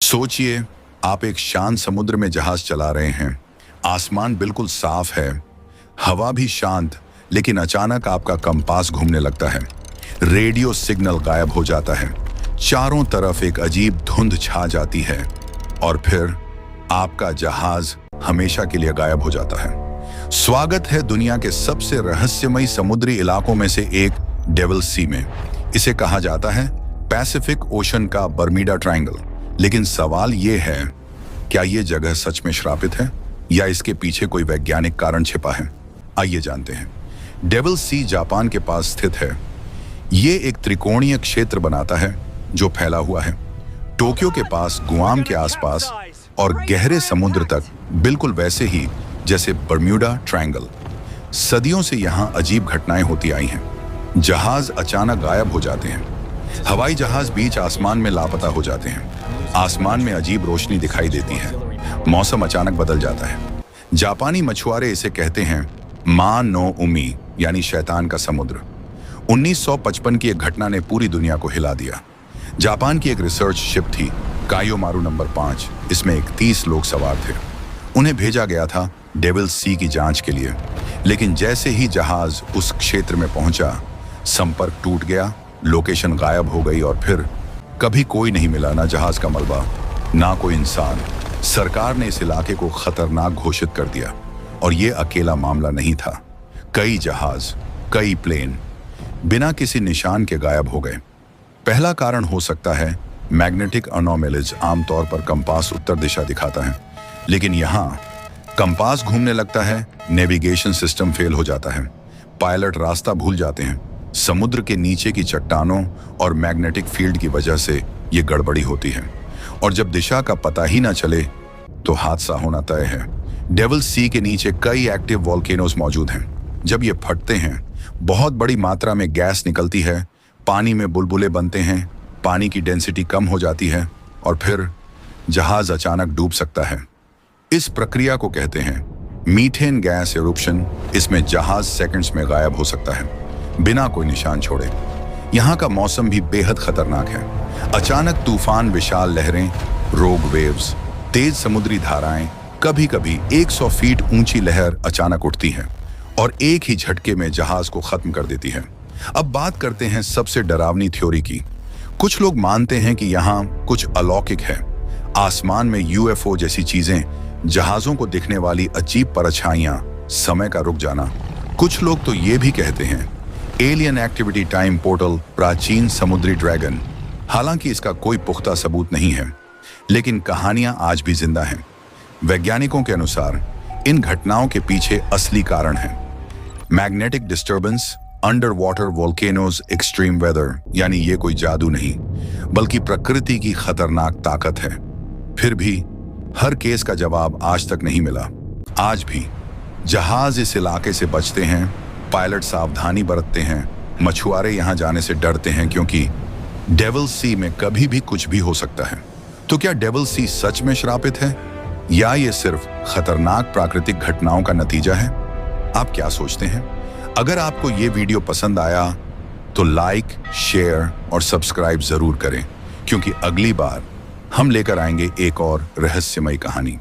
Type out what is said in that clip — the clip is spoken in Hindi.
सोचिए, आप एक शांत समुद्र में जहाज चला रहे हैं। आसमान बिल्कुल साफ है, हवा भी शांत, लेकिन अचानक आपका कंपास घूमने लगता है। रेडियो सिग्नल गायब हो जाता है। चारों तरफ एक अजीब धुंध छा जाती है और फिर आपका जहाज हमेशा के लिए गायब हो जाता है। स्वागत है दुनिया के सबसे रहस्यमयी समुद्री इलाकों में से एक डेविल सी में। इसे कहा जाता है पैसिफिक ओशन का बर्मुडा ट्रायंगल। लेकिन सवाल यह है, क्या यह जगह सच में श्रापित है या इसके पीछे कोई वैज्ञानिक कारण छिपा है? आइए जानते हैं। डेविल सी जापान के पास स्थित है। ये एक त्रिकोणीय क्षेत्र बनाता है जो फैला हुआ है टोक्यो के पास, गुआम के आसपास और गहरे समुद्र तक, बिल्कुल वैसे ही जैसे बर्मुडा ट्रायंगल। सदियों से यहाँ अजीब घटनाएं होती आई हैं। जहाज अचानक गायब हो जाते हैं, हवाई जहाज बीच आसमान में लापता हो जाते हैं, आसमान में अजीब रोशनी दिखाई देती है, मौसम अचानक बदल जाता है। जापानी मछुआरे इसे कहते हैं मा नो उमी, यानी शैतान का समुद्र। 1955 की एक घटना ने पूरी दुनिया को हिला दिया। जापान की एक रिसर्च शिप थी, कायोमारू नंबर 5। इसमें 31 लोग सवार थे। उन्हें भेजा गया था डेविल सी की जांच के लिए। लेकिन जैसे ही जहाज उस क्षेत्र में पहुंचा, संपर्क टूट गया, लोकेशन गायब हो गई और फिर कभी कोई नहीं मिला। ना जहाज का मलबा, ना कोई इंसान। सरकार ने इस इलाके को खतरनाक घोषित कर दिया। और ये अकेला मामला नहीं था। कई जहाज, कई प्लेन बिना किसी निशान के गायब हो गए। पहला कारण हो सकता है मैग्नेटिक अनोमलीज। आमतौर पर कंपास उत्तर दिशा दिखाता है, लेकिन यहाँ कंपास घूमने लगता है, नेविगेशन सिस्टम फेल हो जाता है, पायलट रास्ता भूल जाते हैं। समुद्र के नीचे की चट्टानों और मैग्नेटिक फील्ड की वजह से ये गड़बड़ी होती है। और जब दिशा का पता ही ना चले तो हादसा होना तय है। डेविल सी के नीचे कई एक्टिव वोल्केनोज मौजूद हैं। जब ये फटते हैं, बहुत बड़ी मात्रा में गैस निकलती है, पानी में बुलबुले बनते हैं, पानी की डेंसिटी कम हो जाती है और फिर जहाज अचानक डूब सकता है। इस प्रक्रिया को कहते हैं मीथेन गैस इरुप्शन। इसमें जहाज सेकंड्स में गायब हो सकता है, बिना कोई निशान छोड़े। यहाँ का मौसम भी बेहद खतरनाक है। अचानक तूफान, विशाल लहरें, रोग वेव्स, तेज समुद्री धाराएं, कभी कभी 100 फीट ऊंची लहर अचानक उठती है और एक ही झटके में जहाज को खत्म कर देती है। अब बात करते हैं सबसे डरावनी थ्योरी की। कुछ लोग मानते हैं कि यहाँ कुछ अलौकिक है। आसमान में यूएफओ जैसी चीजें, जहाजों को दिखने वाली अजीब परछाइयां, समय का रुक जाना। कुछ लोग तो ये भी कहते हैं एलियन एक्टिविटी टाइम पोर्टल, प्राचीन समुद्री ड्रैगन। हालांकि इसका कोई पुख्ता सबूत नहीं है, लेकिन कहानियां आज भी जिंदा हैं। वैज्ञानिकों के अनुसार इन घटनाओं के पीछे असली कारण है magnetic disturbance, underwater volcanoes, extreme weather. यानी ये कोई जादू नहीं, बल्कि प्रकृति की खतरनाक ताकत है। फिर भी हर केस का जवाब आज तक नहीं मिला। आज भी जहाज इस इलाके से बचते हैं, पायलट सावधानी बरतते हैं, मछुआरे यहां जाने से डरते हैं, क्योंकि डेविल सी में कभी भी कुछ भी हो सकता है। तो क्या डेविल सी सच में श्रापित है या ये सिर्फ खतरनाक प्राकृतिक घटनाओं का नतीजा है? आप क्या सोचते हैं? अगर आपको ये वीडियो पसंद आया तो लाइक, शेयर और सब्सक्राइब जरूर करें, क्योंकि अगली बार हम लेकर आएंगे एक और रहस्यमयी कहानी।